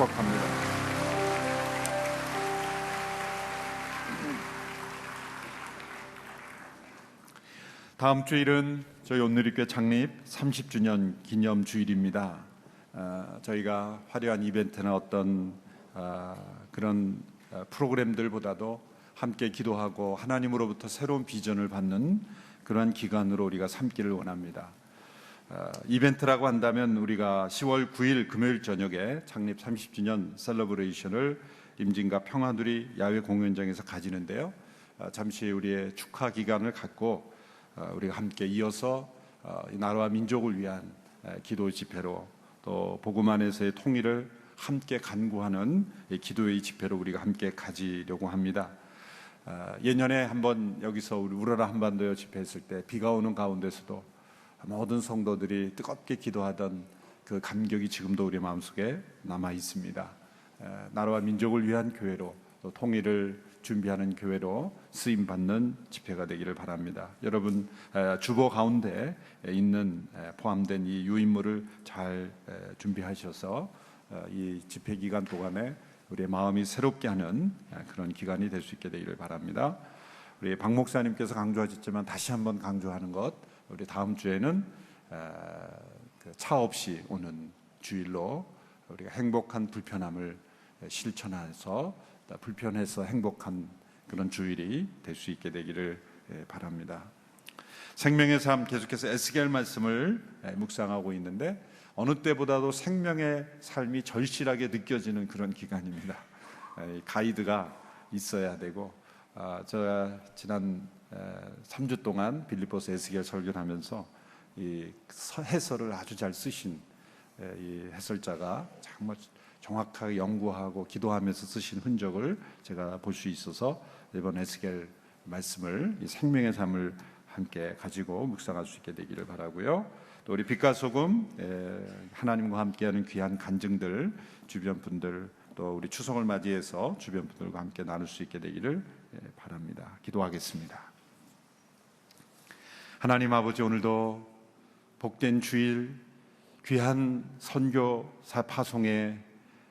축복합니다. 다음 주일은 저희 온누리교회 창립 30주년 기념 주일입니다. 저희가 화려한 이벤트나 어떤 그런 프로그램들보다도 함께 기도하고 하나님으로부터 새로운 비전을 받는 그러한 기간으로 우리가 삼기를 원합니다. 이벤트라고 한다면 우리가 10월 9일 금요일 저녁에 창립 30주년 셀러브레이션을 임진과 평화누리 야외 공연장에서 가지는데요. 잠시 우리의 축하 기간을 갖고 우리가 함께 이어서 나라와 민족을 위한 기도 집회로 또 복음 안에서의 통일을 함께 간구하는 기도의 집회로 우리가 함께 가지려고 합니다. 예년에 한번 여기서 우리 우러라 한반도에 집회했을 때 비가 오는 가운데서도 모든 성도들이 뜨겁게 기도하던 그 감격이 지금도 우리 마음속에 남아 있습니다. 나라와 민족을 위한 교회로 또 통일을 준비하는 교회로 쓰임받는 집회가 되기를 바랍니다. 여러분 주보 가운데 있는 포함된 이 유인물을 잘 준비하셔서 이 집회 기간 동안에 우리의 마음이 새롭게 하는 그런 기간이 될 수 있게 되기를 바랍니다. 우리 박 목사님께서 강조하셨지만 다시 한번 강조하는 것, 우리 다음 주에는 차 없이 오는 주일로 우리가 행복한 불편함을 실천해서 불편해서 행복한 그런 주일이 될 수 있게 되기를 바랍니다. 생명의 삶 계속해서 에스겔 말씀을 묵상하고 있는데 어느 때보다도 생명의 삶이 절실하게 느껴지는 그런 기간입니다. 가이드가 있어야 되고 제가 지난 3주 동안 빌립보서 에스겔 설교를 하면서 이 해설을 아주 잘 쓰신 이 해설자가 정말 정확하게 연구하고 기도하면서 쓰신 흔적을 제가 볼 수 있어서 이번 에스겔 말씀을 이 생명의 삶을 함께 가지고 묵상할 수 있게 되기를 바라고요. 또 우리 빛과 소금 하나님과 함께하는 귀한 간증들 주변 분들 또 우리 추석을 맞이해서 주변 분들과 함께 나눌 수 있게 되기를 바랍니다. 기도하겠습니다. 하나님 아버지, 오늘도 복된 주일 귀한 선교사 파송의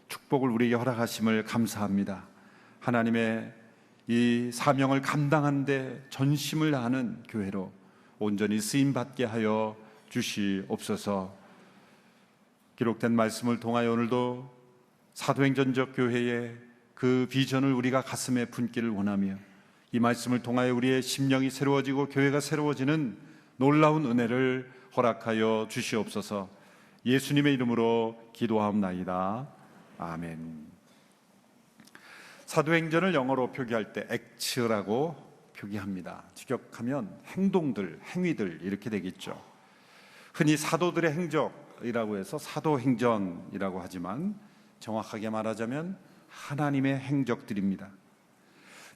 축복을 우리에게 허락하심을 감사합니다. 하나님의 이 사명을 감당하는 데 전심을 다하는 교회로 온전히 쓰임받게 하여 주시옵소서. 기록된 말씀을 통하여 오늘도 사도행전적 교회의 그 비전을 우리가 가슴에 품기를 원하며 이 말씀을 통하여 우리의 심령이 새로워지고 교회가 새로워지는 놀라운 은혜를 허락하여 주시옵소서. 예수님의 이름으로 기도하옵나이다. 아멘. 사도행전을 영어로 표기할 때 액츠라고 표기합니다. 직역하면 행동들, 행위들 이렇게 되겠죠. 흔히 사도들의 행적이라고 해서 사도행전이라고 하지만 정확하게 말하자면 하나님의 행적들입니다.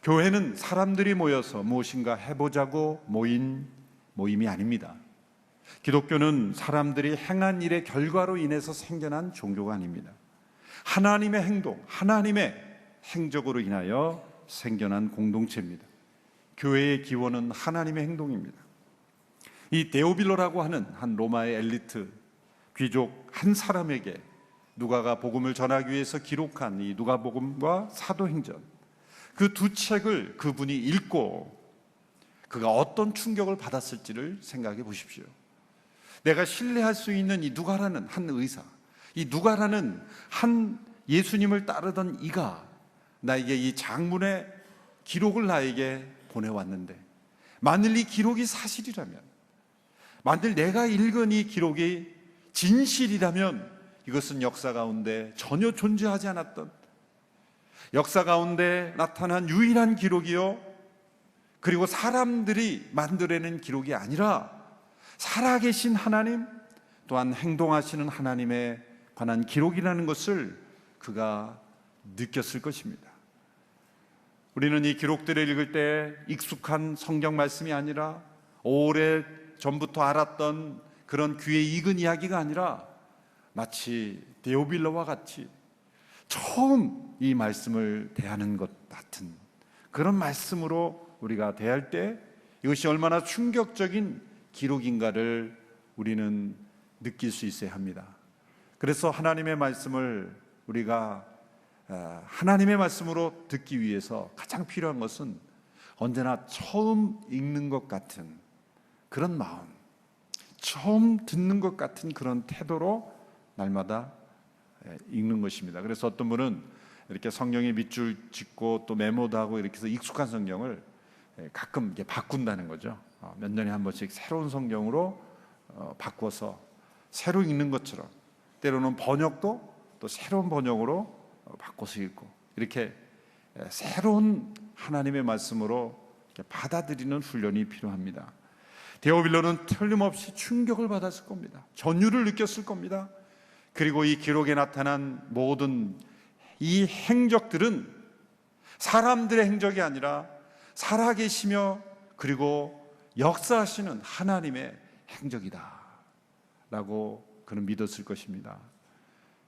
교회는 사람들이 모여서 무엇인가 해보자고 모인 모임이 아닙니다. 기독교는 사람들이 행한 일의 결과로 인해서 생겨난 종교가 아닙니다. 하나님의 행동, 하나님의 행적으로 인하여 생겨난 공동체입니다. 교회의 기원은 하나님의 행동입니다. 이 데오빌로라고 하는 한 로마의 엘리트 귀족 한 사람에게 누가가 복음을 전하기 위해서 기록한 이 누가복음과 사도행전, 그 두 책을 그분이 읽고 그가 어떤 충격을 받았을지를 생각해 보십시오. 내가 신뢰할 수 있는 이 누가라는 한 의사, 이 누가라는 한 예수님을 따르던 이가 나에게 이 장문의 기록을 나에게 보내왔는데, 만일 이 기록이 사실이라면, 만일 내가 읽은 이 기록이 진실이라면 이것은 역사 가운데 전혀 존재하지 않았던, 역사 가운데 나타난 유일한 기록이요, 그리고 사람들이 만들어낸 기록이 아니라 살아계신 하나님, 또한 행동하시는 하나님에 관한 기록이라는 것을 그가 느꼈을 것입니다. 우리는 이 기록들을 읽을 때 익숙한 성경 말씀이 아니라 오래 전부터 알았던 그런 귀에 익은 이야기가 아니라 마치 데오빌로와 같이 처음 이 말씀을 대하는 것 같은 그런 말씀으로 우리가 대할 때 이것이 얼마나 충격적인 기록인가를 우리는 느낄 수 있어야 합니다. 그래서 하나님의 말씀을 우리가 하나님의 말씀으로 듣기 위해서 가장 필요한 것은 언제나 처음 읽는 것 같은 그런 마음, 처음 듣는 것 같은 그런 태도로 날마다 읽는 것입니다. 그래서 어떤 분은 이렇게 성경에 밑줄 짓고 또 메모도 하고 이렇게 해서 익숙한 성경을 가끔 이렇게 바꾼다는 거죠. 몇 년에 한 번씩 새로운 성경으로 바꿔서 새로 읽는 것처럼, 때로는 번역도 또 새로운 번역으로 바꿔서 읽고, 이렇게 새로운 하나님의 말씀으로 이렇게 받아들이는 훈련이 필요합니다. 데오빌로는 틀림없이 충격을 받았을 겁니다. 전율을 느꼈을 겁니다. 그리고 이 기록에 나타난 모든 이 행적들은 사람들의 행적이 아니라 살아계시며 그리고 역사하시는 하나님의 행적이다 라고 그는 믿었을 것입니다.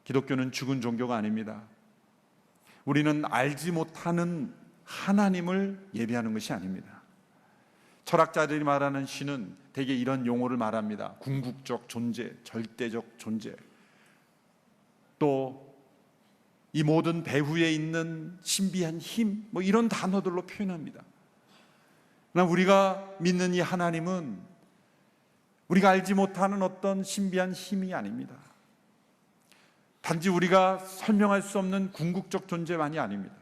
기독교는 죽은 종교가 아닙니다. 우리는 알지 못하는 하나님을 예배하는 것이 아닙니다. 철학자들이 말하는 신은 대개 이런 용어를 말합니다. 궁극적 존재, 절대적 존재, 또 이 모든 배후에 있는 신비한 힘, 이런 단어들로 표현합니다. 그러나 우리가 믿는 이 하나님은 우리가 알지 못하는 어떤 신비한 힘이 아닙니다. 단지 우리가 설명할 수 없는 궁극적 존재만이 아닙니다.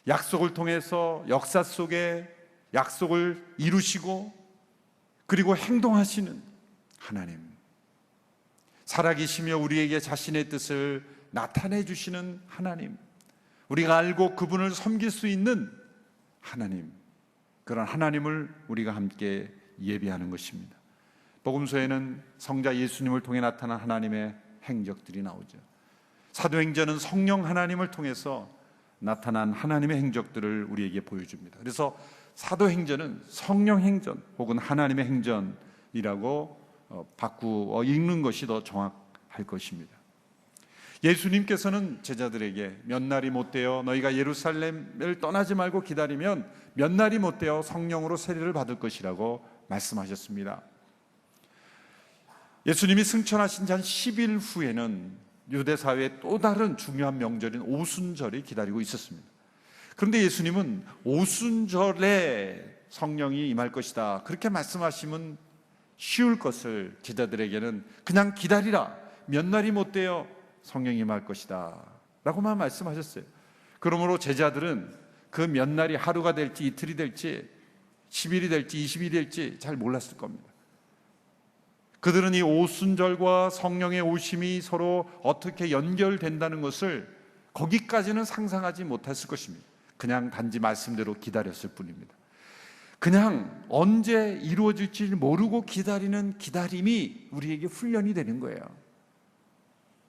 약속을 통해서 역사 속에 약속을 이루시고 그리고 행동하시는 하나님, 살아계시며 우리에게 자신의 뜻을 나타내 주시는 하나님, 우리가 알고 그분을 섬길 수 있는 하나님, 그런 하나님을 우리가 함께 예배하는 것입니다. 복음서에는 성자 예수님을 통해 나타난 하나님의 행적들이 나오죠. 사도행전은 성령 하나님을 통해서 나타난 하나님의 행적들을 우리에게 보여줍니다. 그래서 사도행전은 성령 행전 혹은 하나님의 행전이라고 바꾸어 읽는 것이 더 정확할 것입니다. 예수님께서는 제자들에게 몇 날이 못되어 너희가 예루살렘을 떠나지 말고 기다리면 몇 날이 못되어 성령으로 세례를 받을 것이라고 말씀하셨습니다. 예수님이 승천하신 지 한 10일 후에는 유대 사회의 또 다른 중요한 명절인 오순절이 기다리고 있었습니다. 그런데 예수님은 오순절에 성령이 임할 것이다, 그렇게 말씀하시면 쉬울 것을 제자들에게는 그냥 기다리라, 몇 날이 못되어 성령이 임할 것이다 라고만 말씀하셨어요. 그러므로 제자들은 그 몇 날이 하루가 될지 이틀이 될지 10일이 될지 20일이 될지 잘 몰랐을 겁니다. 그들은 이 오순절과 성령의 오심이 서로 어떻게 연결된다는 것을 거기까지는 상상하지 못했을 것입니다. 그냥 단지 말씀대로 기다렸을 뿐입니다. 그냥 언제 이루어질지 모르고 기다리는 기다림이 우리에게 훈련이 되는 거예요.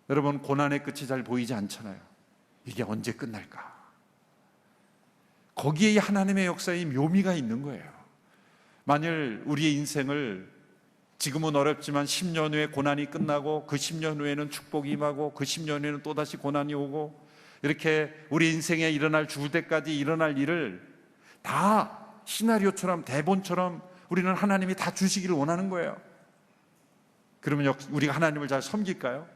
여러분, 고난의 끝이 잘 보이지 않잖아요. 이게 언제 끝날까? 거기에 하나님의 역사의 묘미가 있는 거예요. 만일 우리의 인생을 지금은 어렵지만 10년 후에 고난이 끝나고 그 10년 후에는 축복이 임하고 그 10년 후에는 또다시 고난이 오고, 이렇게 우리 인생에 일어날, 죽을 때까지 일어날 일을 다 시나리오처럼, 대본처럼 우리는 하나님이 다 주시기를 원하는 거예요. 그러면 우리가 하나님을 잘 섬길까요?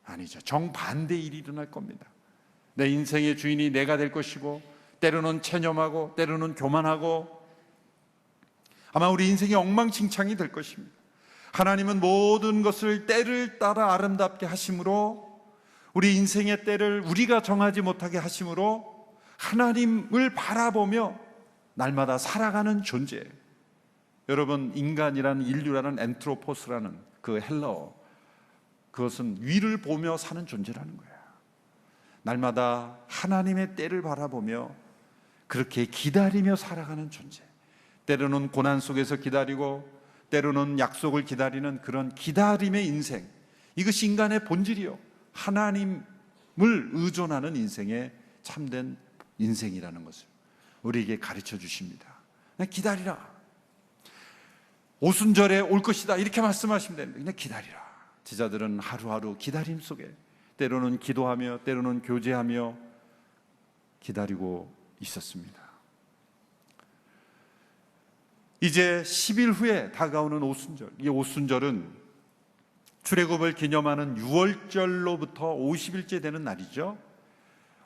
아니죠. 정반대의 일이 일어날 겁니다. 내 인생의 주인이 내가 될 것이고, 때로는 체념하고 때로는 교만하고, 아마 우리 인생이 엉망진창이 될 것입니다. 하나님은 모든 것을 때를 따라 아름답게 하심으로, 우리 인생의 때를 우리가 정하지 못하게 하심으로 하나님을 바라보며 날마다 살아가는 존재. 여러분, 인간이라는, 인류라는 엔트로포스라는 그 헬라어, 그것은 위를 보며 사는 존재라는 거예요. 날마다 하나님의 때를 바라보며 그렇게 기다리며 살아가는 존재. 때로는 고난 속에서 기다리고 때로는 약속을 기다리는 그런 기다림의 인생, 이것이 인간의 본질이요, 하나님을 의존하는 인생의 참된 인생이라는 것을 우리에게 가르쳐 주십니다. 그냥 기다리라, 오순절에 올 것이다, 이렇게 말씀하시면 됩니다. 그냥 기다리라. 제자들은 하루하루 기다림 속에 때로는 기도하며 때로는 교제하며 기다리고 있었습니다. 이제 10일 후에 다가오는 오순절, 이 오순절은 출애굽을 기념하는 6월절로부터 50일째 되는 날이죠.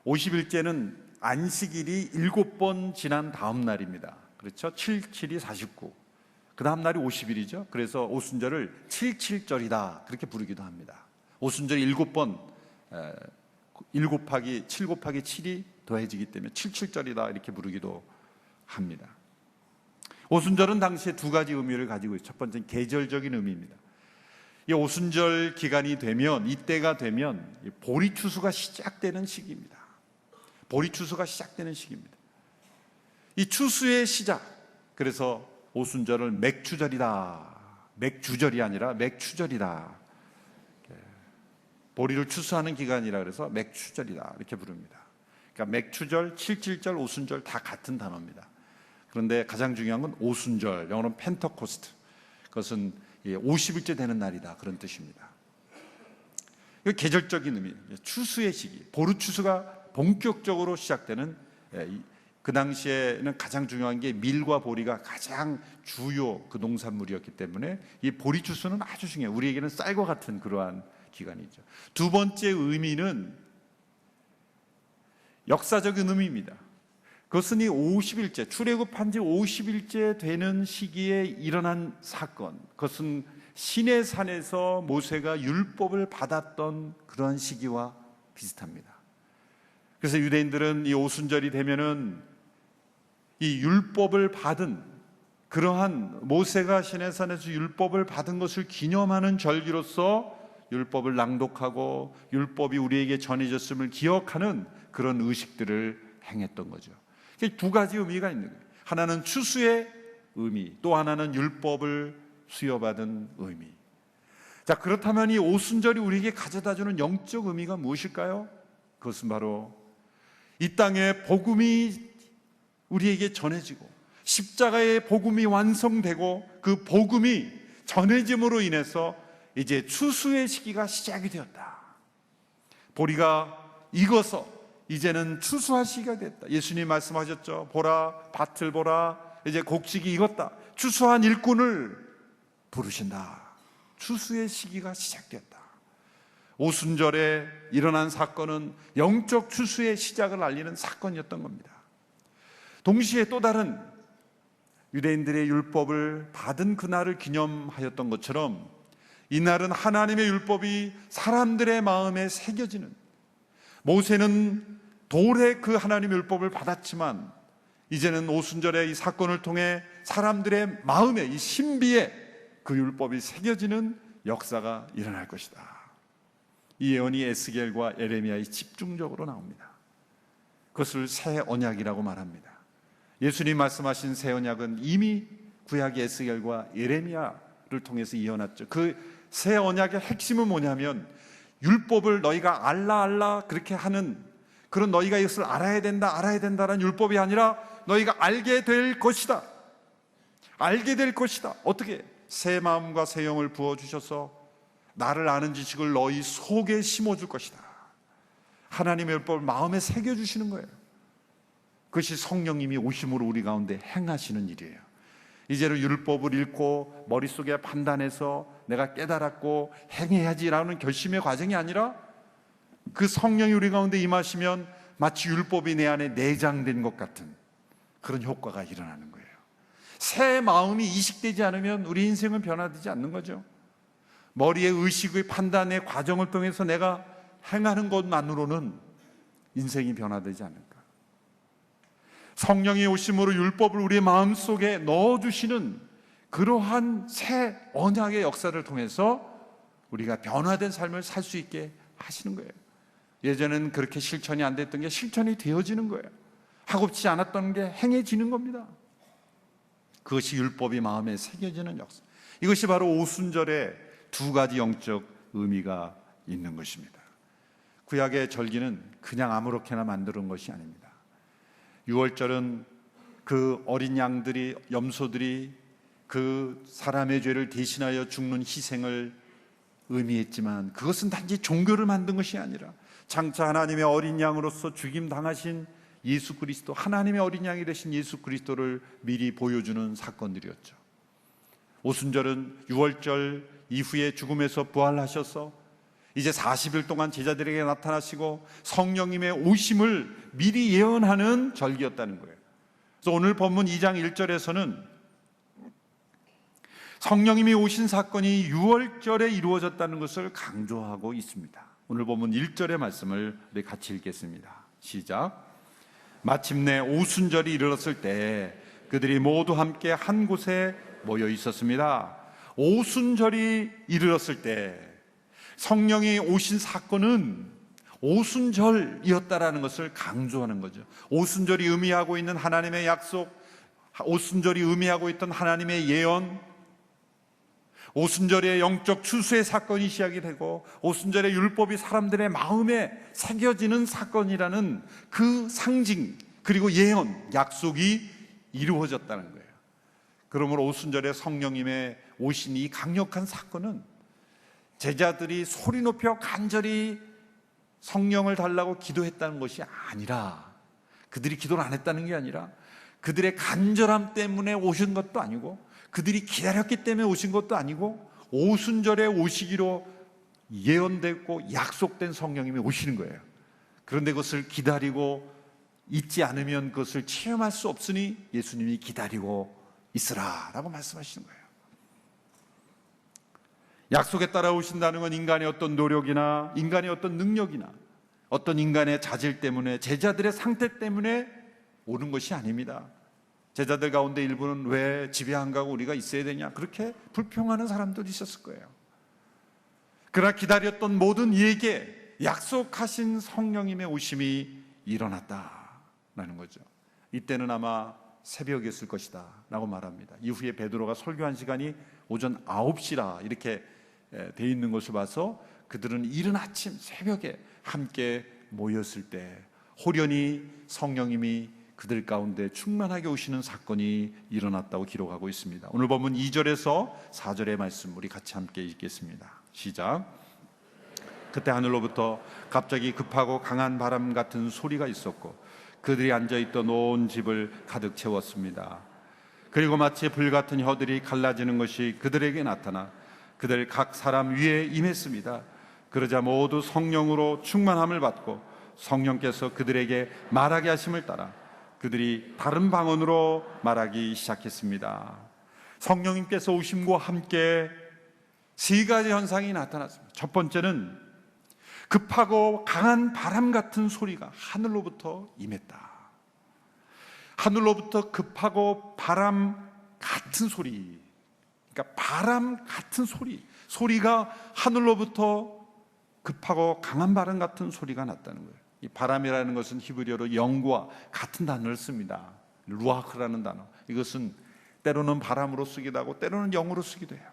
50일째는 안식일이 7번 지난 다음 날입니다. 그렇죠? 7, 7이 49. 그 다음 날이 50일이죠. 그래서 오순절을 77절이다 그렇게 부르기도 합니다. 오순절이 7번 7 곱하기 7이 더해지기 때문에 77절이다 이렇게 부르기도 합니다. 오순절은 당시에 두 가지 의미를 가지고 있어요. 첫 번째는 계절적인 의미입니다. 이 오순절 기간이 되면, 이때가 되면 보리 추수가 시작되는 시기입니다. 보리 추수가 시작되는 시기입니다. 이 추수의 시작, 그래서 오순절을 맥추절이다, 맥주절이 아니라 맥추절이다, 보리를 추수하는 기간이라 그래서 맥추절이다 이렇게 부릅니다. 그러니까 맥추절, 칠칠절, 오순절 다 같은 단어입니다. 그런데 가장 중요한 건 오순절, 영어로는 펜터코스트, 그것은 50일째 되는 날이다 그런 뜻입니다. 이거 계절적인 의미, 추수의 시기, 보리 추수가 본격적으로 시작되는, 그 당시에는 가장 중요한 게 밀과 보리가 가장 주요 그 농산물이었기 때문에 이 보리 추수는 아주 중요해요. 우리에게는 쌀과 같은 그러한 기간이죠. 두 번째 의미는 역사적인 의미입니다. 그것은 이 50일째, 출애굽한 지 50일째 되는 시기에 일어난 사건, 그것은 시내산에서 모세가 율법을 받았던 그러한 시기와 비슷합니다. 그래서 유대인들은 이 오순절이 되면은 이 율법을 받은, 그러한 모세가 시내산에서 율법을 받은 것을 기념하는 절기로서 율법을 낭독하고 율법이 우리에게 전해졌음을 기억하는 그런 의식들을 행했던 거죠. 두 가지 의미가 있는 거예요. 하나는 추수의 의미, 또 하나는 율법을 수여받은 의미. 자, 그렇다면 이 오순절이 우리에게 가져다주는 영적 의미가 무엇일까요? 그것은 바로 이 땅에 복음이 우리에게 전해지고 십자가의 복음이 완성되고 그 복음이 전해짐으로 인해서 이제 추수의 시기가 시작이 되었다. 보리가 익어서 이제는 추수할 시기가 됐다. 예수님 말씀하셨죠. 보라, 밭을 보라, 이제 곡식이 익었다. 추수한 일꾼을 부르신다. 추수의 시기가 시작됐다. 오순절에 일어난 사건은 영적 추수의 시작을 알리는 사건이었던 겁니다. 동시에 또 다른 유대인들의 율법을 받은 그날을 기념하였던 것처럼 이날은 하나님의 율법이 사람들의 마음에 새겨지는, 모세는 돌에 그 하나님의 율법을 받았지만 이제는 오순절의 이 사건을 통해 사람들의 마음에, 이 신비에 그 율법이 새겨지는 역사가 일어날 것이다. 이 예언이 에스겔과 예레미야에 집중적으로 나옵니다. 그것을 새 언약이라고 말합니다. 예수님 말씀하신 새 언약은 이미 구약의 에스겔과 예레미야를 통해서 이어났죠. 그 새 언약의 핵심은 뭐냐면 율법을 너희가 알라 그렇게 하는 그런, 너희가 이것을 알아야 된다라는 율법이 아니라 너희가 알게 될 것이다. 알게 될 것이다. 어떻게? 새 마음과 새 영을 부어주셔서 나를 아는 지식을 너희 속에 심어줄 것이다. 하나님의 율법을 마음에 새겨주시는 거예요. 그것이 성령님이 오심으로 우리 가운데 행하시는 일이에요. 이제는 율법을 읽고 머릿속에 판단해서 내가 깨달았고 행해야지라는 결심의 과정이 아니라 그 성령이 우리 가운데 임하시면 마치 율법이 내 안에 내장된 것 같은 그런 효과가 일어나는 거예요. 새 마음이 이식되지 않으면 우리 인생은 변화되지 않는 거죠. 머리의 의식의 판단의 과정을 통해서 내가 행하는 것만으로는 인생이 변화되지 않을까. 성령이 오심으로 율법을 우리의 마음속에 넣어주시는 그러한 새 언약의 역사를 통해서 우리가 변화된 삶을 살 수 있게 하시는 거예요. 예전에는 그렇게 실천이 안 됐던 게 실천이 되어지는 거예요. 하고싶지 않았던 게 행해지는 겁니다. 그것이 율법이 마음에 새겨지는 역사. 이것이 바로 오순절의 두 가지 영적 의미가 있는 것입니다. 구약의 절기는 그냥 아무렇게나 만드는 것이 아닙니다. 6월절은 그 어린 양들이, 염소들이 그 사람의 죄를 대신하여 죽는 희생을 의미했지만 그것은 단지 종교를 만든 것이 아니라 장차 하나님의 어린 양으로서 죽임 당하신 예수 그리스도, 하나님의 어린 양이 되신 예수 그리스도를 미리 보여주는 사건들이었죠. 오순절은 6월절 이후에 죽음에서 부활하셔서 이제 40일 동안 제자들에게 나타나시고 성령님의 오심을 미리 예언하는 절기였다는 거예요. 그래서 오늘 본문 2장 1절에서는 성령님이 오신 사건이 유월절에 이루어졌다는 것을 강조하고 있습니다. 오늘 본문 1절의 말씀을 우리 같이 읽겠습니다. 시작. 마침내 오순절이 이르렀을 때 그들이 모두 함께 한 곳에 모여 있었습니다. 오순절이 이르렀을 때 성령이 오신 사건은 오순절이었다라는 것을 강조하는 거죠. 오순절이 의미하고 있는 하나님의 약속, 오순절이 의미하고 있던 하나님의 예언, 오순절의 영적 추수의 사건이 시작이 되고 오순절의 율법이 사람들의 마음에 새겨지는 사건이라는 그 상징, 그리고 예언, 약속이 이루어졌다는 거예요. 그러므로 오순절에 성령님의 오신 이 강력한 사건은 제자들이 소리 높여 간절히 성령을 달라고 기도했다는 것이 아니라, 그들이 기도를 안 했다는 게 아니라 그들의 간절함 때문에 오신 것도 아니고 그들이 기다렸기 때문에 오신 것도 아니고 오순절에 오시기로 예언됐고 약속된 성령님이 오시는 거예요. 그런데 그것을 기다리고 있지 않으면 그것을 체험할 수 없으니 예수님이 기다리고 있으라 라고 말씀하시는 거예요. 약속에 따라 오신다는 건 인간의 어떤 노력이나 인간의 어떤 능력이나 어떤 인간의 자질 때문에, 제자들의 상태 때문에 오는 것이 아닙니다. 제자들 가운데 일부는 왜 집에 안 가고 우리가 있어야 되냐, 그렇게 불평하는 사람들이 있었을 거예요. 그러나 기다렸던 모든 이에게 약속하신 성령님의 오심이 일어났다라는 거죠. 이때는 아마 새벽이었을 것이다 라고 말합니다. 이후에 베드로가 설교한 시간이 오전 9시라 이렇게 돼 있는 것을 봐서 그들은 이른 아침 새벽에 함께 모였을 때 호련히 성령님이 그들 가운데 충만하게 오시는 사건이 일어났다고 기록하고 있습니다. 오늘 본문 2절에서 4절의 말씀 우리 같이 함께 읽겠습니다. 시작. 그때 하늘로부터 갑자기 급하고 강한 바람 같은 소리가 있었고 그들이 앉아있던 온 집을 가득 채웠습니다. 그리고 마치 불같은 혀들이 갈라지는 것이 그들에게 나타나 그들 각 사람 위에 임했습니다. 그러자 모두 성령으로 충만함을 받고 성령께서 그들에게 말하게 하심을 따라 그들이 다른 방언으로 말하기 시작했습니다. 성령님께서 오심과 함께 세 가지 현상이 나타났습니다. 첫 번째는 급하고 강한 바람 같은 소리가 하늘로부터 임했다. 하늘로부터 급하고 바람 같은 소리, 그러니까 바람 같은 소리, 소리가 하늘로부터 급하고 강한 바람 같은 소리가 났다는 거예요. 이 바람이라는 것은 히브리어로 영과 같은 단어를 씁니다. 루아흐라는 단어. 이것은 때로는 바람으로 쓰기도 하고 때로는 영으로 쓰기도 해요.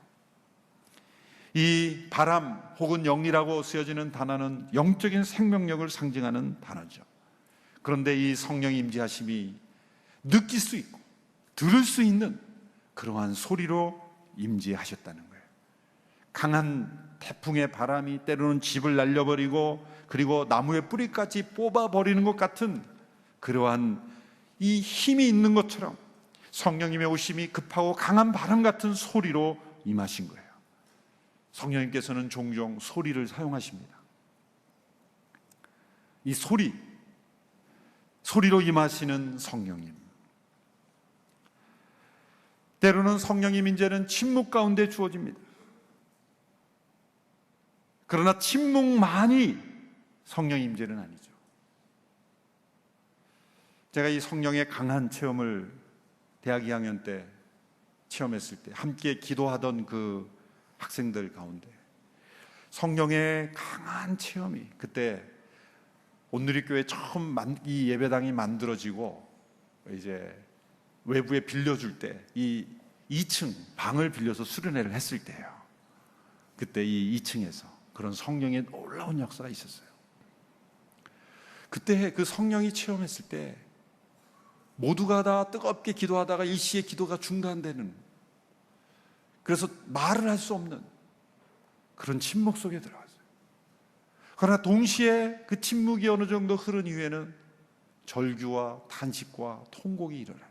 이 바람 혹은 영이라고 쓰여지는 단어는 영적인 생명력을 상징하는 단어죠. 그런데 이 성령 임재하심이 느낄 수 있고 들을 수 있는 그러한 소리로 임재하셨다는 거예요. 강한 태풍의 바람이 때로는 집을 날려버리고 그리고 나무의 뿌리까지 뽑아버리는 것 같은 그러한 이 힘이 있는 것처럼 성령님의 오심이 급하고 강한 바람 같은 소리로 임하신 거예요. 성령님께서는 종종 소리를 사용하십니다. 이 소리로 임하시는 성령님. 때로는 성령님 임재는 침묵 가운데 주어집니다. 그러나 침묵만이 성령 임재는 아니죠. 제가 이 성령의 강한 체험을 대학 2학년 때 체험했을 때 함께 기도하던 그 학생들 가운데 성령의 강한 체험이, 그때 온누리교회 처음 이 예배당이 만들어지고 이제 외부에 빌려줄 때 이 2층 방을 빌려서 수련회를 했을 때예요. 그때 이 2층에서 그런 성령의 놀라운 역사가 있었어요. 그때 그 성령이 체험했을 때 모두가 다 뜨겁게 기도하다가 일시에 기도가 중단되는, 그래서 말을 할 수 없는 그런 침묵 속에 들어갔어요. 그러나 동시에 그 침묵이 어느 정도 흐른 이후에는 절규와 탄식과 통곡이 일어나는,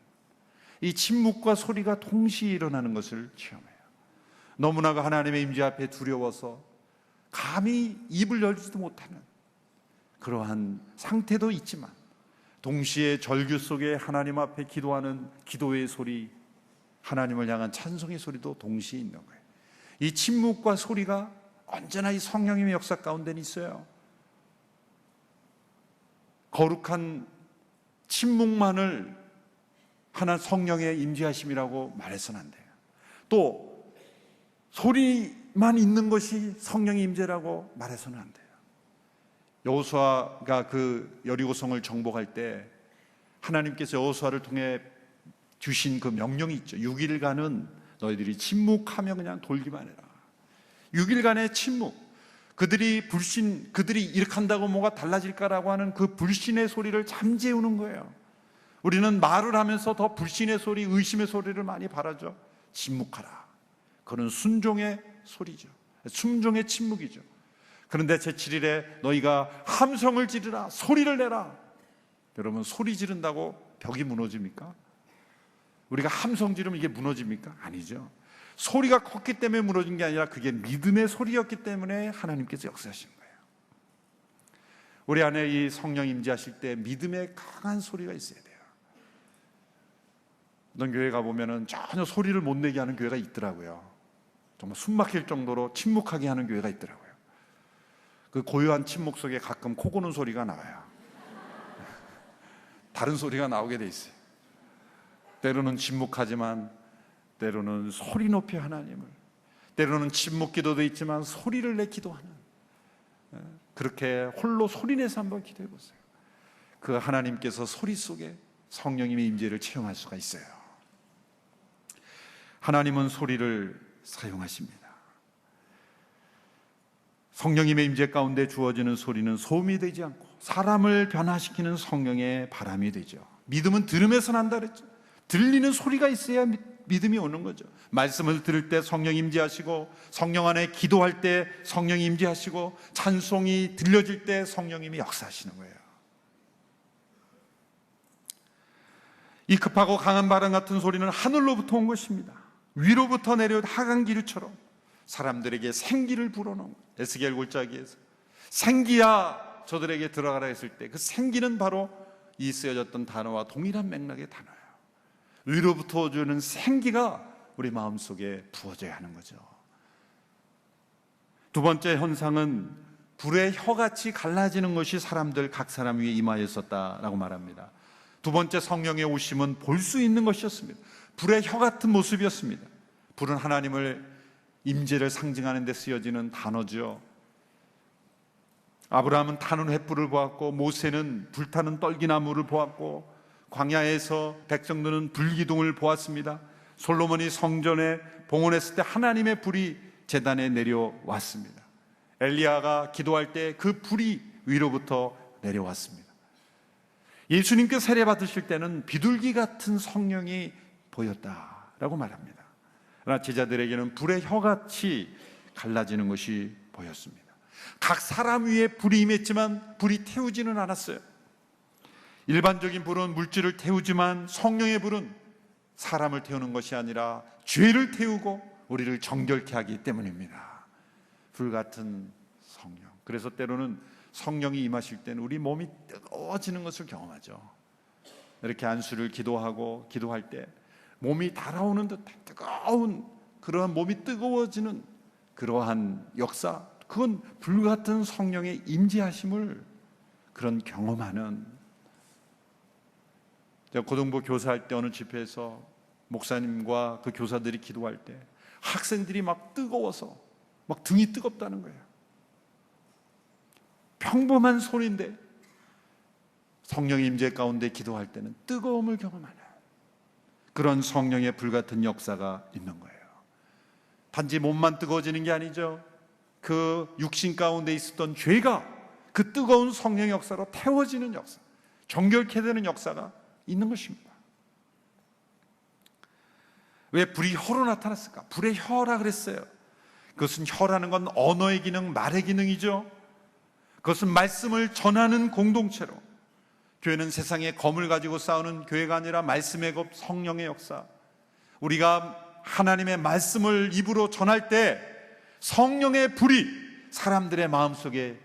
이 침묵과 소리가 동시에 일어나는 것을 체험해요. 너무나 하나님의 임재 앞에 두려워서 감히 입을 열지도 못하는 그러한 상태도 있지만, 동시에 절규 속에 하나님 앞에 기도하는 기도의 소리, 하나님을 향한 찬송의 소리도 동시에 있는 거예요. 이 침묵과 소리가 언제나 이 성령님의 역사 가운데는 있어요. 거룩한 침묵만을 하나 성령의 임재하심이라고 말해서는 안 돼요. 또 소리만 있는 것이 성령의 임재라고 말해서는 안 돼요. 여호수아가 그 여리고성을 정복할 때 하나님께서 여호수아를 통해 주신 그 명령이 있죠. 6일간은 너희들이 침묵하며 그냥 돌기만 해라. 6일간의 침묵. 그들이 이렇게 한다고 뭐가 달라질까라고 하는 그 불신의 소리를 잠재우는 거예요. 우리는 말을 하면서 더 불신의 소리, 의심의 소리를 많이 바라죠. 침묵하라. 그건 순종의 소리죠. 순종의 침묵이죠. 그런데 제7일에 너희가 함성을 지르라, 소리를 내라. 여러분, 소리 지른다고 벽이 무너집니까? 우리가 함성 지르면 이게 무너집니까? 아니죠. 소리가 컸기 때문에 무너진 게 아니라 그게 믿음의 소리였기 때문에 하나님께서 역사하신 거예요. 우리 안에 이 성령 임재하실 때 믿음의 강한 소리가 있어야 돼요. 어떤 교회 가보면 전혀 소리를 못 내게 하는 교회가 있더라고요. 정말 숨 막힐 정도로 침묵하게 하는 교회가 있더라고요. 그 고요한 침묵 속에 가끔 코 고는 소리가 나와요. 다른 소리가 나오게 돼 있어요. 때로는 침묵하지만 때로는 소리 높이 하나님을, 때로는 침묵 기도도 있지만 소리를 내 기도하는, 그렇게 홀로 소리내서 한번 기도해 보세요. 그 하나님께서 소리 속에 성령님의 임재를 체험할 수가 있어요. 하나님은 소리를 사용하십니다. 성령님의 임재 가운데 주어지는 소리는 소음이 되지 않고 사람을 변화시키는 성령의 바람이 되죠. 믿음은 들음에서 난다 그랬죠. 들리는 소리가 있어야 믿음이 오는 거죠. 말씀을 들을 때 성령 임재하시고, 성령 안에 기도할 때 성령 임재하시고, 찬송이 들려질 때 성령님이 역사하시는 거예요. 이 급하고 강한 바람 같은 소리는 하늘로부터 온 것입니다. 위로부터 내려온 하강기류처럼 사람들에게 생기를 불어넣은 거예요. 에스겔 골짜기에서 생기야 저들에게 들어가라 했을 때 그 생기는 바로 이 쓰여졌던 단어와 동일한 맥락의 단어예요. 위로부터 주는 생기가 우리 마음속에 부어져야 하는 거죠. 두 번째 현상은 불의 혀같이 갈라지는 것이 각 사람 위에 임하였었다라고 말합니다. 두 번째 성령의 오심은 볼 수 있는 것이었습니다. 불의 혀 같은 모습이었습니다. 불은 하나님을 임재를 상징하는 데 쓰여지는 단어죠. 아브라함은 타는 횃불을 보았고, 모세는 불타는 떨기나무를 보았고, 광야에서 백성들은 불기둥을 보았습니다. 솔로몬이 성전에 봉헌했을 때 하나님의 불이 제단에 내려왔습니다. 엘리야가 기도할 때 그 불이 위로부터 내려왔습니다. 예수님께 세례 받으실 때는 비둘기 같은 성령이 보였다라고 말합니다. 그러나 제자들에게는 불의 혀같이 갈라지는 것이 보였습니다. 각 사람 위에 불이 임했지만 불이 태우지는 않았어요. 일반적인 불은 물질을 태우지만 성령의 불은 사람을 태우는 것이 아니라 죄를 태우고 우리를 정결케 하기 때문입니다. 불같은 성령. 그래서 때로는 성령이 임하실 때는 우리 몸이 뜨거워지는 것을 경험하죠. 이렇게 안수를 기도할 때 몸이 달아오는 듯한 뜨거운, 그러한 몸이 뜨거워지는 그러한 역사, 그건 불같은 성령의 임재하심을 그런 경험하는. 제가 고등부 교사할 때 어느 집회에서 목사님과 그 교사들이 기도할 때 학생들이 막 뜨거워서 막 등이 뜨겁다는 거예요. 평범한 소리인데 성령의 임재 가운데 기도할 때는 뜨거움을 경험하는 그런 성령의 불같은 역사가 있는 거예요. 단지 몸만 뜨거워지는 게 아니죠. 그 육신 가운데 있었던 죄가 그 뜨거운 성령의 역사로 태워지는 역사, 정결케 되는 역사가 있는 것입니다. 왜 불이 혀로 나타났을까? 불의 혀라 그랬어요. 그것은 혀라는 건 언어의 기능, 말의 기능이죠. 그것은 말씀을 전하는 공동체로, 교회는 세상에 검을 가지고 싸우는 교회가 아니라 말씀의 검, 성령의 역사, 우리가 하나님의 말씀을 입으로 전할 때 성령의 불이 사람들의 마음속에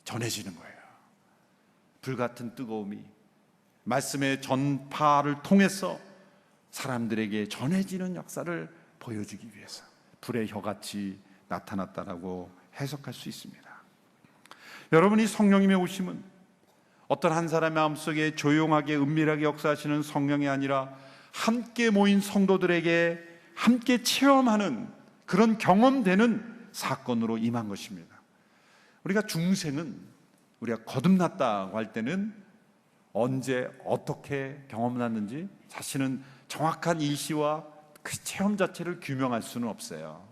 전해지는 거예요. 불같은 뜨거움이 말씀의 전파를 통해서 사람들에게 전해지는 역사를 보여주기 위해서 불의 혀같이 나타났다라고 해석할 수 있습니다. 여러분이 성령님의 오심은 어떤 한 사람의 마음속에 조용하게 은밀하게 역사하시는 성령이 아니라 함께 모인 성도들에게 함께 체험하는 그런 경험되는 사건으로 임한 것입니다. 우리가 중생은 우리가 거듭났다고 할 때는 언제 어떻게 경험났는지 자신은 정확한 일시와 그 체험 자체를 규명할 수는 없어요.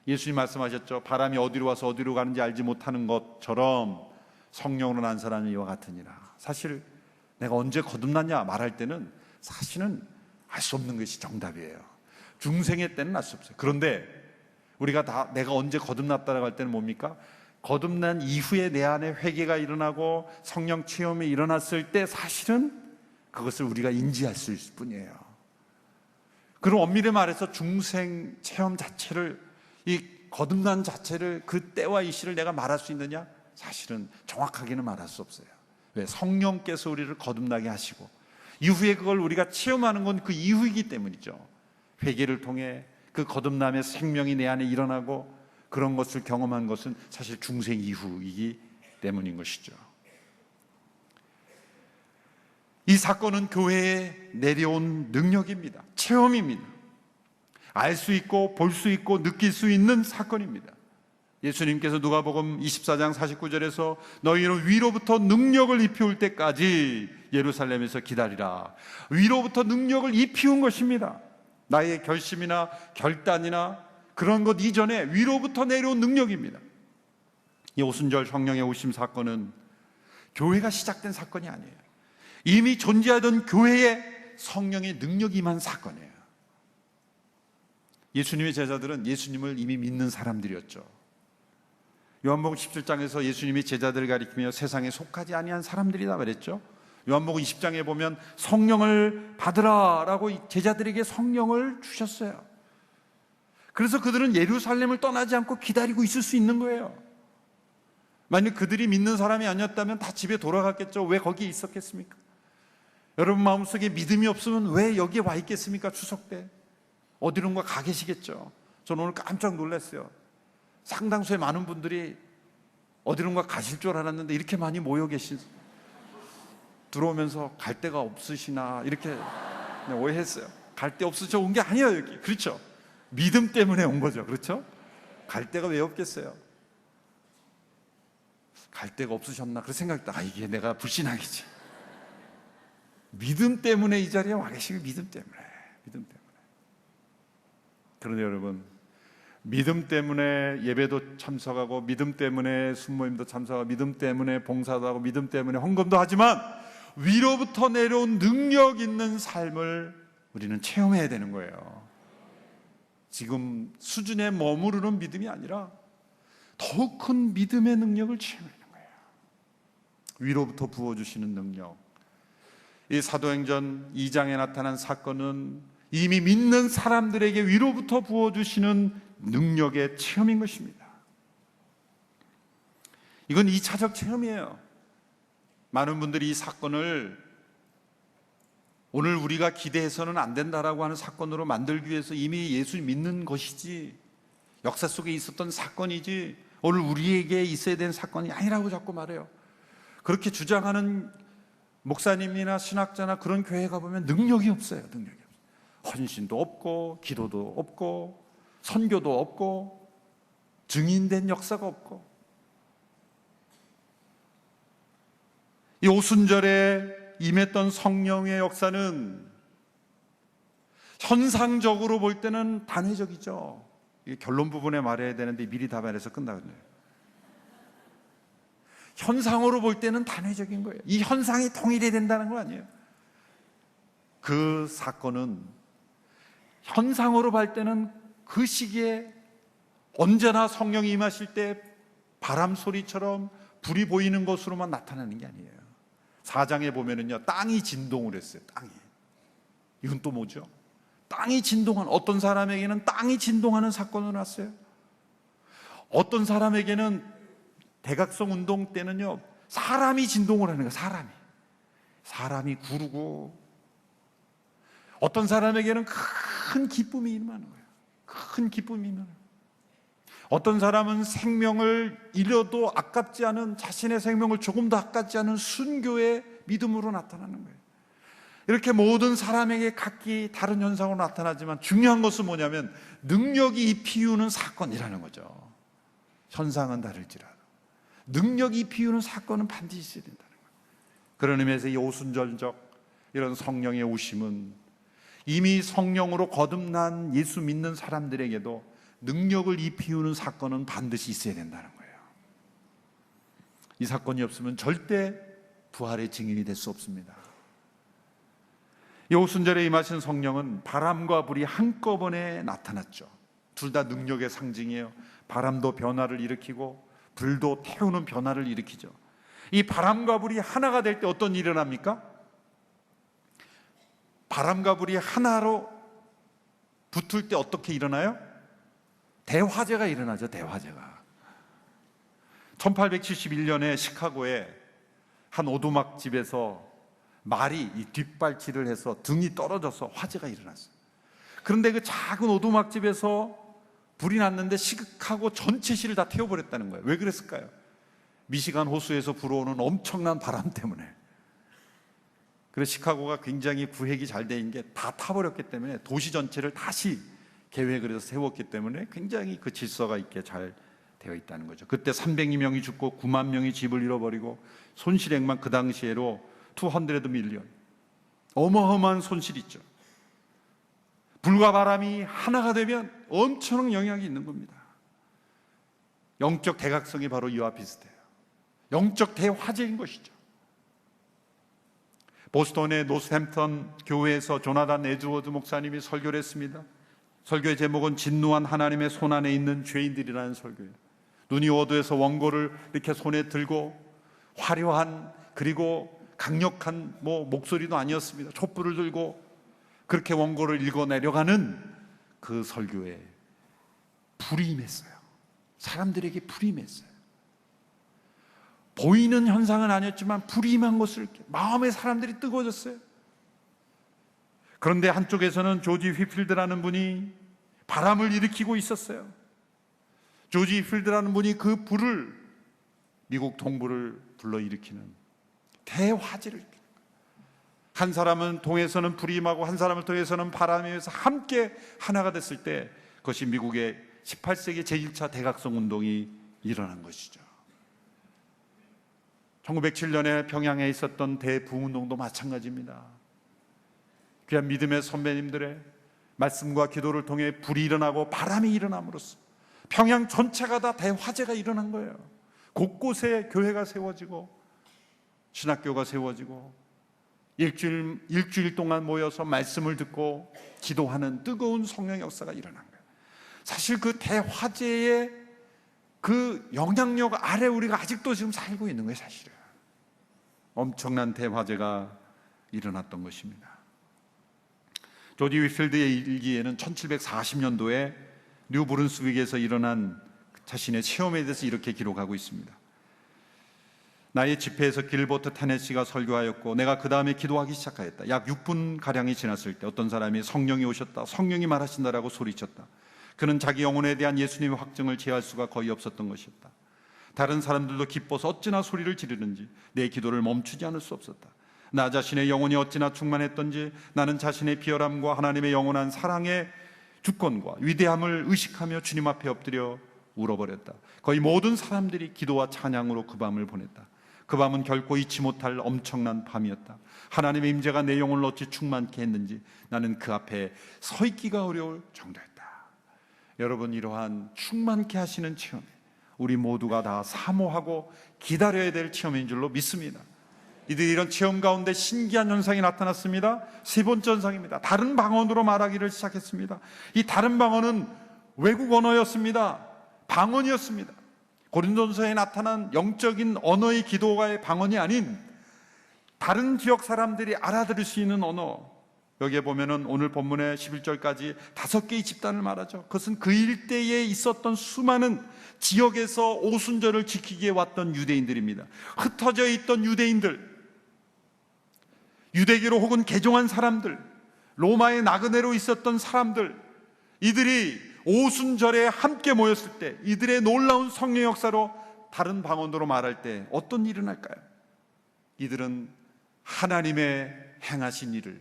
예수님 말씀하셨죠. 바람이 어디로 와서 어디로 가는지 알지 못하는 것처럼 성령으로 난 사람이 이와 같으니라. 사실 내가 언제 거듭났냐 말할 때는 사실은 알 수 없는 것이 정답이에요. 중생의 때는 알 수 없어요. 그런데 우리가 다 내가 언제 거듭났다라고 할 때는 뭡니까? 거듭난 이후에 내 안에 회개가 일어나고 성령 체험이 일어났을 때 사실은 그것을 우리가 인지할 수 있을 뿐이에요. 그럼 엄밀히 말해서 중생 체험 자체를, 이 거듭난 자체를, 그 때와 이 시를 내가 말할 수 있느냐? 사실은 정확하게는 말할 수 없어요. 왜? 성령께서 우리를 거듭나게 하시고 이후에 그걸 우리가 체험하는 건 그 이후이기 때문이죠. 회개를 통해 그 거듭남의 생명이 내 안에 일어나고 그런 것을 경험한 것은 사실 중생 이후이기 때문인 것이죠. 이 사건은 교회에 내려온 능력입니다. 체험입니다. 알 수 있고 볼 수 있고 느낄 수 있는 사건입니다. 예수님께서 누가복음 24장 49절에서 너희는 위로부터 능력을 입혀올 때까지 예루살렘에서 기다리라. 위로부터 능력을 입히운 것입니다. 나의 결심이나 결단이나 그런 것 이전에 위로부터 내려온 능력입니다. 이 오순절 성령의 오심 사건은 교회가 시작된 사건이 아니에요. 이미 존재하던 교회에 성령의 능력이 임한 사건이에요. 예수님의 제자들은 예수님을 이미 믿는 사람들이었죠. 요한복음 17장에서 예수님이 제자들을 가리키며 세상에 속하지 아니한 사람들이다 말했죠. 요한복음 20장에 보면 성령을 받으라라고 제자들에게 성령을 주셨어요. 그래서 그들은 예루살렘을 떠나지 않고 기다리고 있을 수 있는 거예요. 만약 그들이 믿는 사람이 아니었다면 다 집에 돌아갔겠죠. 왜 거기에 있었겠습니까? 여러분 마음속에 믿음이 없으면 왜 여기에 와 있겠습니까? 추석 때 어디론가 가 계시겠죠. 저는 오늘 깜짝 놀랐어요. 상당수의 많은 분들이 어디론가 가실 줄 알았는데 이렇게 많이 모여 계신, 들어오면서 갈 데가 없으시나 이렇게 오해했어요. 갈 데 없으셔 온 게 아니에요. 여기. 그렇죠? 믿음 때문에 온 거죠. 그렇죠? 갈 데가 왜 없겠어요? 갈 데가 없으셨나 그런 생각했다. 이게 내가 불신하겠지. 믿음 때문에 이 자리에 와 계시고, 믿음 때문에. 그런데 여러분, 믿음 때문에 예배도 참석하고, 믿음 때문에 순모임도 참석하고, 믿음 때문에 봉사도 하고, 믿음 때문에 헌금도 하지만 위로부터 내려온 능력 있는 삶을 우리는 체험해야 되는 거예요. 지금 수준에 머무르는 믿음이 아니라 더욱 큰 믿음의 능력을 체험하는 거예요. 위로부터 부어주시는 능력. 이 사도행전 2장에 나타난 사건은 이미 믿는 사람들에게 위로부터 부어주시는 능력의 체험인 것입니다. 이건 2차적 체험이에요. 많은 분들이 이 사건을 오늘 우리가 기대해서는 안 된다라고 하는 사건으로 만들기 위해서 이미 예수 믿는 것이지, 역사 속에 있었던 사건이지 오늘 우리에게 있어야 되는 사건이 아니라고 자꾸 말해요. 그렇게 주장하는 목사님이나 신학자나 그런 교회 가보면 능력이 없어요. 능력이 없어요. 헌신도 없고 기도도 없고 선교도 없고 증인된 역사가 없고. 이 오순절에 임했던 성령의 역사는 현상적으로 볼 때는 단회적이죠. 결론 부분에 말해야 되는데 미리 다 말해서 끝나거든요. 현상으로 볼 때는 단회적인 거예요. 이 현상이 통일이 된다는 건 아니에요. 그 사건은 현상으로 볼 때는 그 시기에 언제나 성령이 임하실 때 바람 소리처럼 불이 보이는 것으로만 나타나는 게 아니에요. 4장에 보면은요, 땅이 진동을 했어요. 땅이. 이건 또 뭐죠? 땅이 진동하는, 어떤 사람에게는 땅이 진동하는 사건이 났어요. 어떤 사람에게는 대각성 운동 때는요, 사람이 진동을 하는 거예요. 사람이 구르고, 어떤 사람에게는 큰 기쁨이 임하는 거예요. 큰 기쁨이 임하는 거예요. 어떤 사람은 생명을 잃어도 아깝지 않은, 자신의 생명을 조금도 아깝지 않은 순교의 믿음으로 나타나는 거예요. 이렇게 모든 사람에게 각기 다른 현상으로 나타나지만 중요한 것은 뭐냐면 능력이 피우는 사건이라는 거죠. 현상은 다를지라도 능력이 피우는 사건은 반드시 있어야 된다는 거예요. 그런 의미에서 이 오순절적 이런 성령의 오심은 이미 성령으로 거듭난 예수 믿는 사람들에게도 능력을 입히우는 사건은 반드시 있어야 된다는 거예요. 이 사건이 없으면 절대 부활의 증인이 될 수 없습니다. 이 오순절에 임하신 성령은 바람과 불이 한꺼번에 나타났죠. 둘 다 능력의 상징이에요. 바람도 변화를 일으키고 불도 태우는 변화를 일으키죠. 이 바람과 불이 하나가 될 때 어떤 일이 일어납니까? 바람과 불이 하나로 붙을 때 어떻게 일어나요? 대화재가 일어나죠. 대화재가. 1871년에 시카고에 한 오두막집에서 말이 이 뒷발질을 해서 등이 떨어져서 화재가 일어났어요. 그런데 그 작은 오두막집에서 불이 났는데 시카고 전체 시를 다 태워버렸다는 거예요. 왜 그랬을까요? 미시간 호수에서 불어오는 엄청난 바람 때문에. 그래서 시카고가 굉장히 구획이 잘 된 게 다 타버렸기 때문에 도시 전체를 다시 계획을 해서 세웠기 때문에 굉장히 그 질서가 있게 잘 되어 있다는 거죠. 그때 300명이 죽고 9만 명이 집을 잃어버리고 손실액만 그 당시에로 200 밀리언, 어마어마한 손실이 있죠. 불과 바람이 하나가 되면 엄청난 영향이 있는 겁니다. 영적 대각성이 바로 이와 비슷해요. 영적 대화재인 것이죠. 보스턴의 노스햄턴 교회에서 조나단 에드워드 목사님이 설교를 했습니다. 설교의 제목은 진노한 하나님의 손 안에 있는 죄인들이라는 설교예요. 눈이 어두워서 원고를 이렇게 손에 들고 화려한, 그리고 강력한 목소리도 아니었습니다. 촛불을 들고 그렇게 원고를 읽어 내려가는 그 설교에 불이 임했어요. 사람들에게 불이 임했어요. 보이는 현상은 아니었지만 불이 임한 것을 마음의 사람들이 뜨거워졌어요. 그런데 한쪽에서는 조지 휘필드라는 분이 바람을 일으키고 있었어요. 조지 휘필드라는 분이 그 불을, 미국 동부를 불러일으키는 대화재를 일으킵니다. 한 사람은 동에서는 불이 임하고 한 사람을 통해서는 바람이 임해서 함께 하나가 됐을 때 그것이 미국의 18세기 제1차 대각성 운동이 일어난 것이죠. 1907년에 평양에 있었던 대부흥운동도 마찬가지입니다. 귀한 믿음의 선배님들의 말씀과 기도를 통해 불이 일어나고 바람이 일어남으로써 평양 전체가 다 대화재가 일어난 거예요. 곳곳에 교회가 세워지고 신학교가 세워지고 일주일 동안 모여서 말씀을 듣고 기도하는 뜨거운 성령의 역사가 일어난 거예요. 사실 그 대화재의 그 영향력 아래 우리가 아직도 지금 살고 있는 거예요. 사실은 엄청난 대화재가 일어났던 것입니다. 조지 위필드의 일기에는 1740년도에 뉴브룬스윅에서 일어난 자신의 체험에 대해서 이렇게 기록하고 있습니다. 나의 집회에서 길버트 테네시가 설교하였고 내가 그 다음에 기도하기 시작하였다. 약 6분가량이 지났을 때 어떤 사람이 성령이 오셨다, 성령이 말하신다라고 소리쳤다. 그는 자기 영혼에 대한 예수님의 확증을 제어할 수가 거의 없었던 것이었다. 다른 사람들도 기뻐서 어찌나 소리를 지르는지 내 기도를 멈추지 않을 수 없었다. 나 자신의 영혼이 어찌나 충만했던지 나는 자신의 비열함과 하나님의 영원한 사랑의 주권과 위대함을 의식하며 주님 앞에 엎드려 울어버렸다. 거의 모든 사람들이 기도와 찬양으로 그 밤을 보냈다. 그 밤은 결코 잊지 못할 엄청난 밤이었다. 하나님의 임재가 내 영혼을 어찌 충만케 했는지 나는 그 앞에 서 있기가 어려울 정도였다. 여러분, 이러한 충만케 하시는 체험, 우리 모두가 다 사모하고 기다려야 될 체험인 줄로 믿습니다. 이들이 이런 체험 가운데 신기한 현상이 나타났습니다. 세 번째 현상입니다. 다른 방언으로 말하기를 시작했습니다. 이 다른 방언은 외국 언어였습니다. 방언이었습니다. 고린도전서에 나타난 영적인 언어의 기도가의 방언이 아닌 다른 지역 사람들이 알아들을 수 있는 언어, 여기에 보면은 오늘 본문의 11절까지 5개의 집단을 말하죠. 그것은 그 일대에 있었던 수많은 지역에서 오순절을 지키기에 왔던 유대인들입니다. 흩어져 있던 유대인들, 유대교로 혹은 개종한 사람들, 로마의 나그네로 있었던 사람들, 이들이 오순절에 함께 모였을 때 이들의 놀라운 성령 역사로 다른 방언으로 말할 때 어떤 일이 일어날까요? 이들은 하나님의 행하신 일을,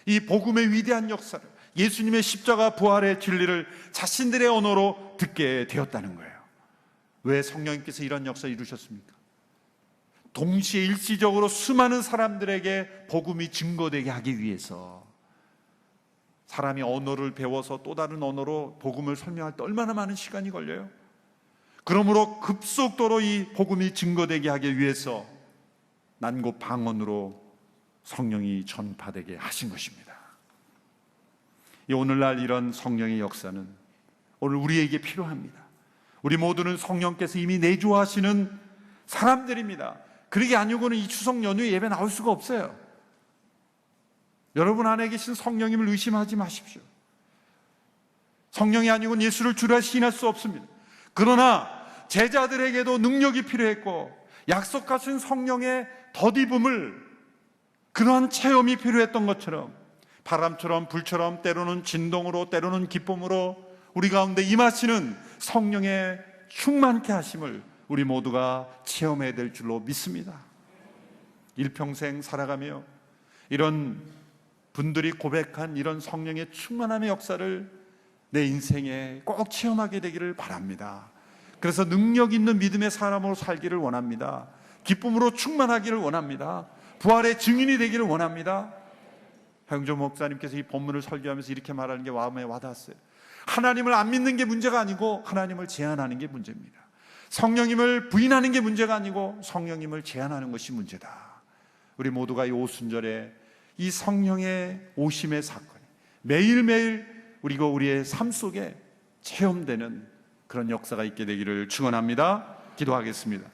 이 복음의 위대한 역사를, 예수님의 십자가 부활의 진리를 자신들의 언어로 듣게 되었다는 거예요. 왜 성령님께서 이런 역사를 이루셨습니까? 동시에 일시적으로 수많은 사람들에게 복음이 증거되게 하기 위해서. 사람이 언어를 배워서 또 다른 언어로 복음을 설명할 때 얼마나 많은 시간이 걸려요? 그러므로 급속도로 이 복음이 증거되게 하기 위해서 난곳 방언으로 성령이 전파되게 하신 것입니다. 이 오늘날 이런 성령의 역사는 오늘 우리에게 필요합니다. 우리 모두는 성령께서 이미 내주하시는 사람들입니다. 그러게 아니고는 이 추석 연휴에 예배 나올 수가 없어요. 여러분 안에 계신 성령님을 의심하지 마십시오. 성령이 아니고는 예수를 주라 시인할 수 없습니다. 그러나 제자들에게도 능력이 필요했고 약속하신 성령의 덧입음을, 그러한 체험이 필요했던 것처럼 바람처럼 불처럼 때로는 진동으로 때로는 기쁨으로 우리 가운데 임하시는 성령의 충만케 하심을 우리 모두가 체험해야 될 줄로 믿습니다. 일평생 살아가며 이런 분들이 고백한 이런 성령의 충만함의 역사를 내 인생에 꼭 체험하게 되기를 바랍니다. 그래서 능력 있는 믿음의 사람으로 살기를 원합니다. 기쁨으로 충만하기를 원합니다. 부활의 증인이 되기를 원합니다. 하영조 목사님께서 이 본문을 설교하면서 이렇게 말하는 게 마음에 와닿았어요. 하나님을 안 믿는 게 문제가 아니고 하나님을 제한하는 게 문제입니다. 성령님을 부인하는 게 문제가 아니고 성령님을 제한하는 것이 문제다. 우리 모두가 이 오순절에 이 성령의 오심의 사건이 매일매일 우리의 삶 속에 체험되는 그런 역사가 있게 되기를 축원합니다. 기도하겠습니다.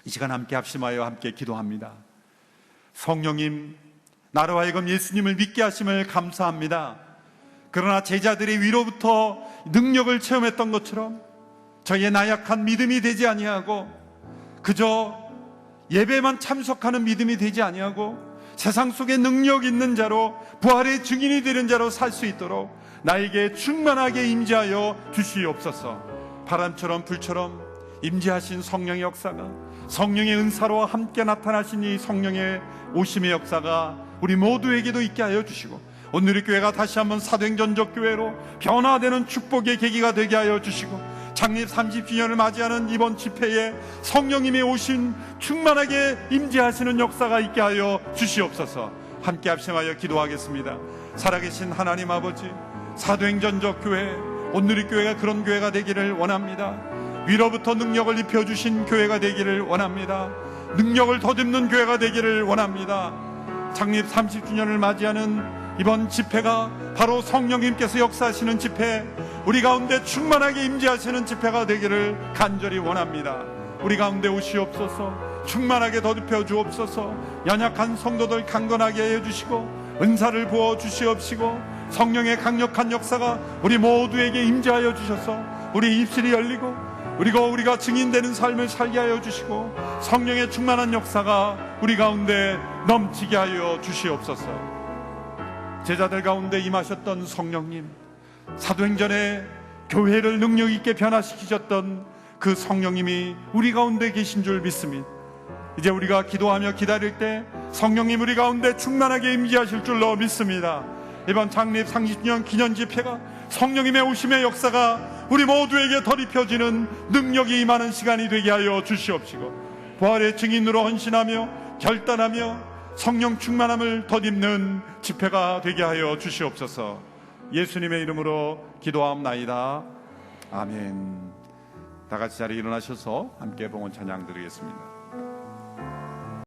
이 시간 함께 합심하여 함께 기도합니다. 성령님, 나로 하여금 예수님을 믿게 하심을 감사합니다. 그러나 제자들이 위로부터 능력을 체험했던 것처럼 저희의 나약한 믿음이 되지 아니하고 그저 예배만 참석하는 믿음이 되지 아니하고 세상 속에 능력 있는 자로 부활의 증인이 되는 자로 살 수 있도록 나에게 충만하게 임재하여 주시옵소서. 바람처럼 불처럼 임재하신 성령의 역사가, 성령의 은사로 함께 나타나신 이 성령의 오심의 역사가 우리 모두에게도 있게 하여 주시고 오늘 이 교회가 다시 한번 사도행전적 교회로 변화되는 축복의 계기가 되게 하여 주시고 창립 30주년을 맞이하는 이번 집회에 성령님의 오신 충만하게 임재하시는 역사가 있게 하여 주시옵소서. 함께 합심하여 기도하겠습니다. 살아계신 하나님 아버지, 사도행전적 교회, 오늘의 교회가 그런 교회가 되기를 원합니다. 위로부터 능력을 입혀주신 교회가 되기를 원합니다. 능력을 덧입는 교회가 되기를 원합니다. 창립 30주년을 맞이하는 이번 집회가 바로 성령님께서 역사하시는 집회, 우리 가운데 충만하게 임재하시는 집회가 되기를 간절히 원합니다. 우리 가운데 오시옵소서. 충만하게 덧입혀 주옵소서. 연약한 성도들 강건하게 해주시고 은사를 부어 주시옵시고 성령의 강력한 역사가 우리 모두에게 임재하여 주셔서 우리 입술이 열리고 우리가 증인되는 삶을 살게 하여 주시고 성령의 충만한 역사가 우리 가운데 넘치게 하여 주시옵소서. 제자들 가운데 임하셨던 성령님, 사도행전에 교회를 능력 있게 변화시키셨던 그 성령님이 우리 가운데 계신 줄 믿습니다. 이제 우리가 기도하며 기다릴 때 성령님 우리 가운데 충만하게 임재하실 줄로 믿습니다. 이번 창립 30주년 기념 집회가 성령님의 오심의 역사가 우리 모두에게 덧입혀지는 능력이 임하는 시간이 되게 하여 주시옵시고 부활의 증인으로 헌신하며 결단하며 성령 충만함을 덧입는 집회가 되게 하여 주시옵소서. 예수님의 이름으로 기도하옵나이다. 아멘. 다 같이 자리에 일어나셔서 함께 봉헌 찬양 드리겠습니다.